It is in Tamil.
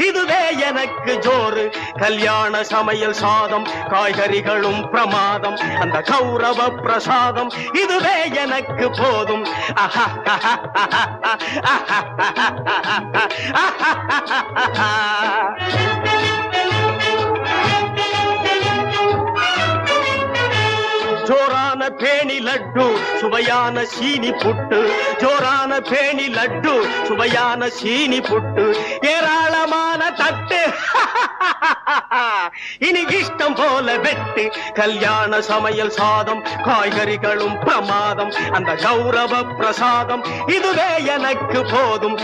இதுவே எனக்கு ஜோறு. கல்யாண சமையல் சாதம், காய்கறிகளும் பிரமாதம், அந்த கௌரவ பிரசாதம் இதுவே எனக்கு போதும். ஜோரான பேணி லட்டு, சுவையான சீனி புட்டு. ஜோரான பேணி லட்டு, சுவையான சீனி புட்டு. ஏராளமான தட்டு, இனி இஷ்டம் போல வெட்டு. கல்யாண சமையல் சாதம், காய்கறிகளும் பிரமாதம், அந்த கௌரவ பிரசாதம் இதுவே எனக்கு போதும்.